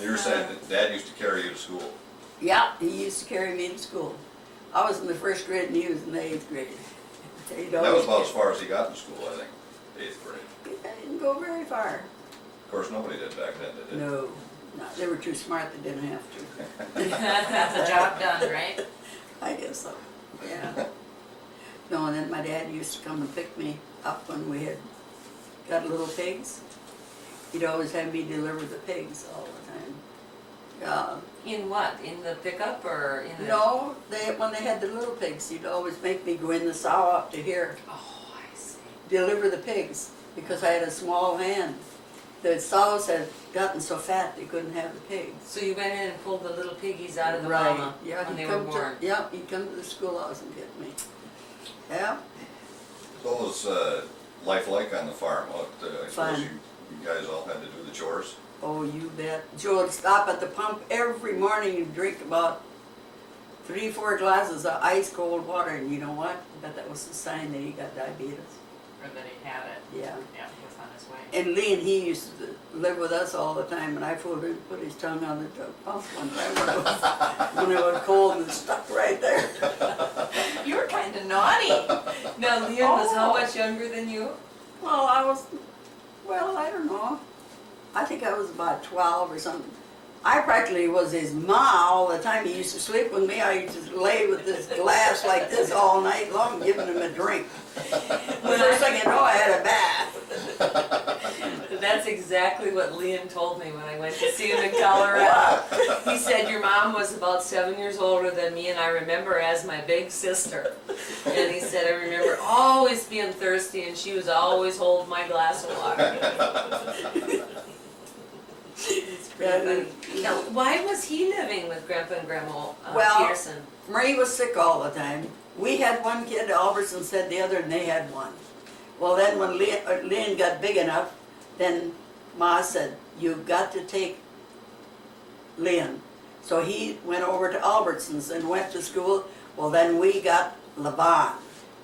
You were saying that Dad used to carry you to school. Yeah, he used to carry me to school. I was in the 1st grade and he was in the 8th grade. That was about as far as he got in school, I think, 8th grade. I didn't go very far. Of course, nobody did back then, did they? No, they were too smart, they didn't have to. Got the job done, right? I guess so, yeah. No, and then my dad used to come and pick me up when we had got little pigs. He'd always have me deliver the pigs all the time. In what? In the pickup or in the? No, when they had the little pigs, he'd always make me go in the sow up to here, Oh, I see. deliver the pigs, because I had a small hand. The sows had gotten so fat they couldn't have the pigs. So you went in and pulled the little piggies out of the Right. mama Yeah, when he'd they were come born. to, yeah, he'd come to the schoolhouse and get me. Yeah, What was life like on the farm? I suppose Fun. you guys all had to do the chores? oh, you bet. Joe would stop at the pump every morning and drink about 3-4 glasses of ice cold water, and you know what? I bet that was a sign that he got diabetes. Or that he had it. Yeah. Yeah, he was on his way. And Lee and he used to live with us all the time, and I fooled him, put his tongue on the pump one time when it was cold and stuck right there. You were kind of naughty. Now, Leon was how much younger than you? Well, I don't know. I think I was about 12 or something. I practically was his ma all the time. He used to sleep with me. I used to lay with this glass like this all night long, giving him a drink. The first thing you know, I had a bath. That's exactly what Leon told me when I went to see him in Colorado. He said, your mom was about 7 years older than me, and I remember her as my big sister. And he said, I remember always being thirsty, and she was always holding my glass of water. It's pretty funny. Now, why was he living with Grandpa and Grandma Well, Peterson? Marie was sick all the time. We had one kid, Albertson said the other, and they had one. Well, then when Leon got big enough, then Ma said, you've got to take Leon. So he went over to Albertson's and went to school. Well, then we got Levon.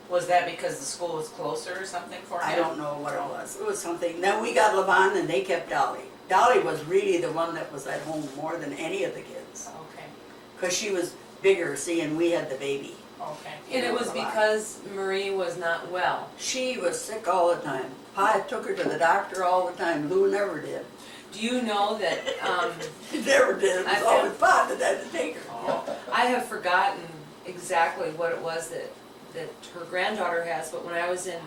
Was that because the school was closer or something for him? I don't know what it was. It was something. Then we got Levon and they kept Dolly. Dolly was really the one that was at home more than any of the kids. Okay, Because she was bigger, see, and we had the baby. okay. And it was because Marie was not well. She was sick all the time. Pa took her to the doctor all the time. Lou never did. Do you know that, He never did. It was always Pa that had to take her. I have forgotten exactly what it was that her granddaughter has, but when I was in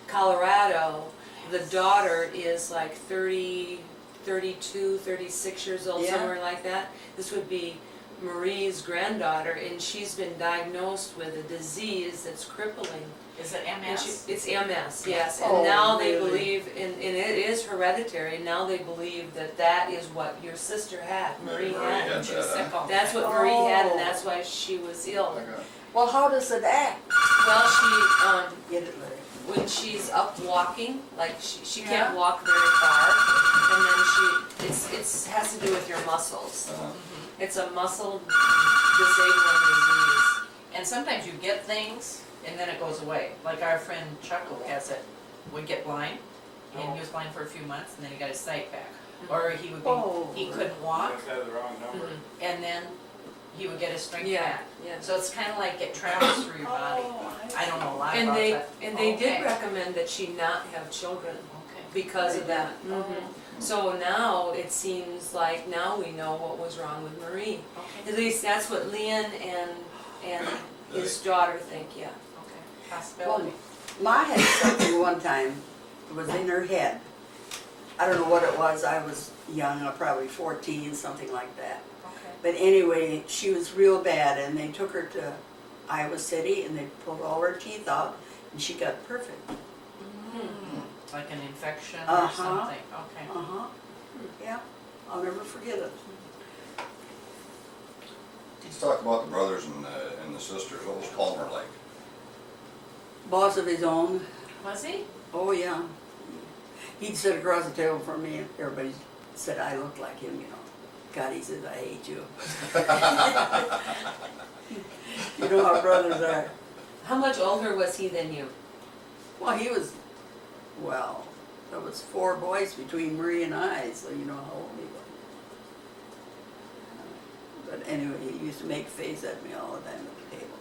Colorado, the daughter is like 30, 32, 36 years old, Yeah. somewhere like that. This would be Marie's granddaughter, and she's been diagnosed with a disease that's crippling. Is it And MS? it's MS, yes, Oh, and now they really? believe, and it is hereditary, and now they believe that that is what your sister had, Marie Marie had. had She was that, sick huh? all the That's time. what Marie had, Oh. and that's why she was ill. Okay. Well, how does it act? Well, she, Get it, Larry. when she's up walking, like she can't Yeah. walk very far, and then it's has to do with your muscles. It's a muscle disabling disease. And sometimes you get things and then it goes away. Like our friend Chuckle has it, would get blind, and he was blind for a few months and then he got his sight back. Or he would Oh. be, he couldn't walk Must have the wrong number. and then he would get his strength Yeah, back. yeah. So it's kind of like it travels through your body. I don't know a lot And about they that. did Okay. recommend that she not have children Okay. because of They that. did. Mhm. So now it seems like now we know what was wrong with Marie. Okay. At least that's what Leon and his daughter think, yeah. Okay. Well, Possibility. Ma had something one time. It was in her head. I don't know what it was. I was young, probably 14, something like that. Okay. But anyway, she was real bad, and they took her to Iowa City, and they pulled all her teeth out, and she got perfect. Like an infection or Uh-huh. something. Okay. Uh-huh. Yeah, I'll never forget it. Let's talk about the brothers and the sisters. What was Palmer like? Boss of his own. Was he? Oh, yeah. He'd sit across the table from me, and everybody said I looked like him, you know. God, he says, I hate you. You know how brothers are. How much older was he than you? Well, there was 4 boys between Marie and I, so you know how old he was. But anyway, he used to make a face at me all the time at the table.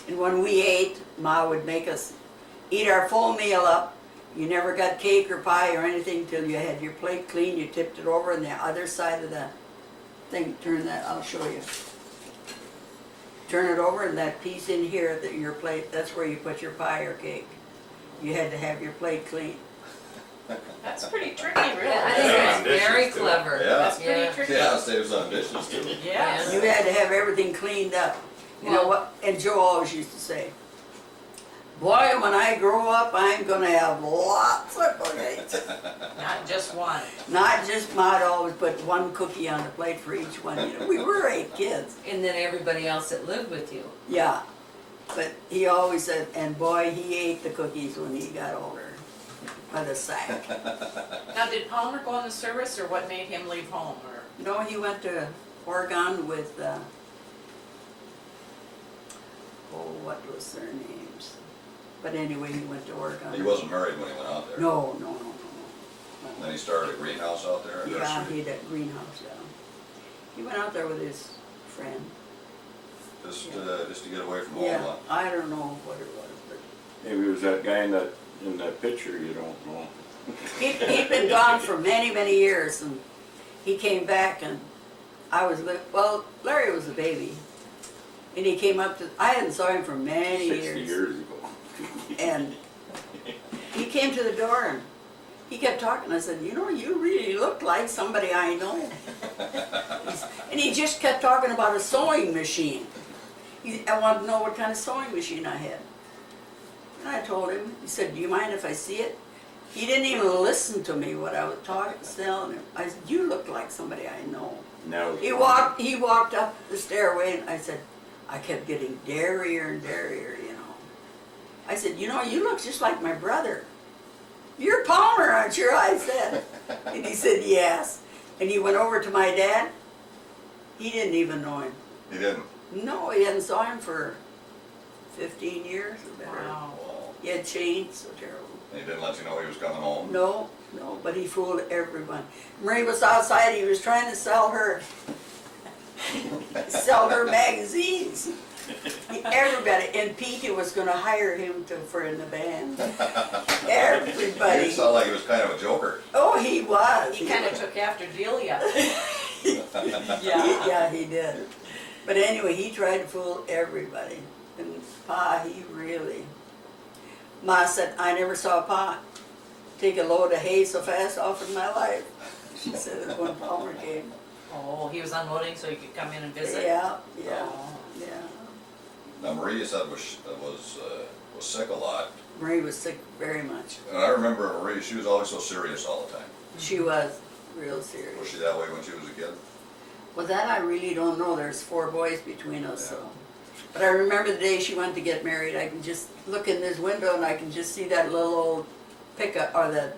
And when we ate, Ma would make us eat our full meal up. You never got cake or pie or anything till you had your plate clean. You tipped it over on the other side of the thing. Turn that, I'll show you. Turn it over and that piece in here, that your plate, that's where you put your pie or cake. You had to have your plate clean. That's pretty tricky, really. Yeah, I think Yeah. that's very clever. Yeah. That's pretty Yeah. tricky. Yeah, saves on dishes too. Yes. You had to have everything cleaned up. You know what? And Joe always used to say, boy, when I grow up, I'm gonna have lots of cookies. Not just one. Not just Ma'd always put one cookie on the plate for each one. You know, we were 8 kids. And then everybody else that lived with you. Yeah. But he always said, and boy, he ate the cookies when he got older. By the sack. Now, did Palmer go on the service, or what made him leave home, or? No, he went to Oregon with, what was their names? But anyway, he went to Oregon. He wasn't married when he went out there. No. Then he started a greenhouse out there, a Yeah, nursery. he did greenhouse, yeah. He went out there with his friend. Just to get away from home, Yeah, huh? I don't know what it was, but Maybe it was that guy in that picture, you don't know. he'd been gone for many, many years, and he came back, and I was, well, Larry was a baby. And he came up to, I hadn't saw him for many 60 years ago. And he came to the door and he kept talking. I said, you know, you really look like somebody I know. And he just kept talking about a sewing machine. I wanted to know what kind of sewing machine I had. And I told him, he said, do you mind if I see it? He didn't even listen to me what I was telling him. I said, you look like somebody I know. Now He walked up the stairway and I said, I kept getting darier and darier, you know. I said, you know, you look just like my brother. You're Palmer, aren't you? I said. And he said, yes. And he went over to my dad. He didn't even know him. He didn't. No, he hadn't saw him for 15 years or better. Wow. Well, He had changed so terrible. he didn't let you know he was coming home. No, but he fooled everyone. Marie was outside, he was trying to sell her magazines. Everybody, and Pete was gonna hire him for in the band. Everybody. He sounded like he was kind of a joker. Oh, he was. He kind of took after Delia. Yeah, he did. But anyway, he tried to fool everybody. And Pa, he really. Ma said, I never saw Pa take a load of hay so fast off in my life. She said it when Palmer came. Oh, he was unloading so he could come in and visit? Yeah. Oh. Now Marie, you said was sick a lot. Marie was sick very much. And I remember Marie, she was always so serious all the time. She was real Was serious. she that way when she was a kid? Well, that I really don't know. There's 4 boys between us, so. But I remember the day she went to get married, I can just look in this window and I can just see that little old pickup, or that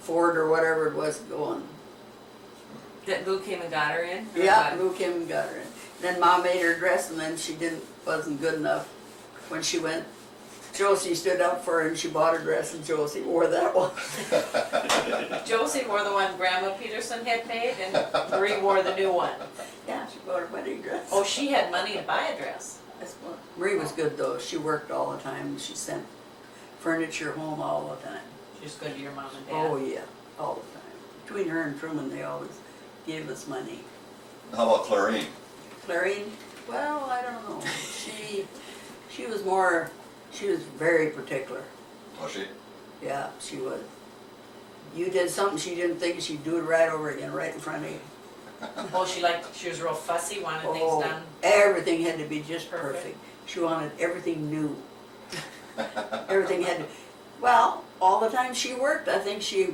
Ford or whatever it was going. That Lou came and got her in? Or Yeah, what? Lou Kim and got her in. Then Mom made her dress and then she wasn't good enough when she went. Josie stood up for her and she bought her dress and Josie wore that one. Josie wore the one Grandma Peterson had made, and Marie wore the new one. Yeah, she bought her wedding dress. Oh, she had money to buy a dress. That's what- Marie was good though. She worked all the time. She sent furniture home all the time. She was good to your mom and dad. Oh yeah, all the time. Between her and Truman, they always gave us money. How about Clarine? Clarine, well, I don't know. She was more. She was very particular. Was she? Yeah, she was. You did something she didn't think, she'd do it right over again, right in front of you. Oh, she was real fussy, wanted things Oh, done. everything had to be just perfect. Perfect. She wanted everything new. Everything had to, well, all the time she worked, I think she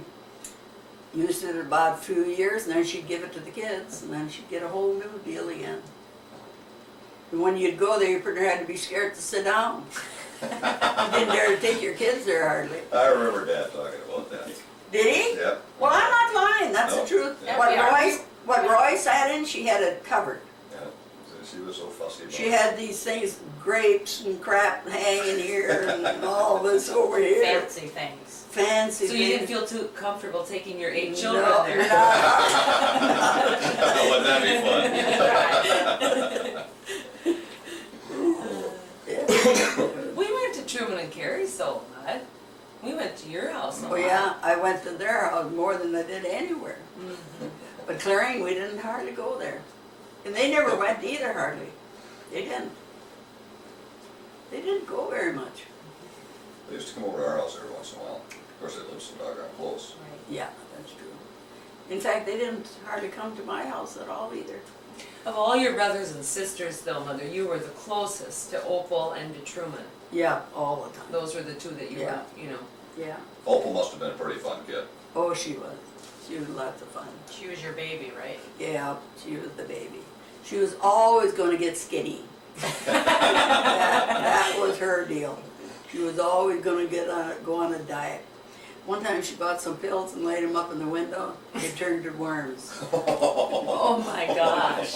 used it about a few years, and then she'd give it to the kids, and then she'd get a whole new deal again. And when you'd go there, you pretty had to be scared to sit down. You didn't dare to take your kids there hardly. I remember Dad talking about that. Did he? Yep. Well, I'm not lying, that's No. the truth. Yeah, What Roy sat in, she had it covered. Yeah. So she was so fussy about She it. had these things, grapes and crap hanging here and all this over here. Fancy things. Fancy So you didn't things. feel too comfortable taking your 8 children No, there? no. Wouldn't that be fun? went to their house more than I did anywhere. But clearing, we didn't hardly go there. And they never went either hardly. They didn't. They didn't go very much. They used to come over to our house every once in a while. Of course, they live so doggone close. Yeah, that's true. In fact, they didn't hardly come to my house at all either. Of all your brothers and sisters though, Mother, you were the closest to Opal and to Truman. Yeah, all the time. Those were the two that you were, Yeah. you know. Yeah. Opal must have been a pretty fun kid. Oh, she was. She was lots of fun. She was your baby, right? Yeah, she was the baby. She was always going to get skinny. that was her deal. She was always going to go on a diet. One time she bought some pills and laid them up in the window. They turned to worms. Oh my gosh.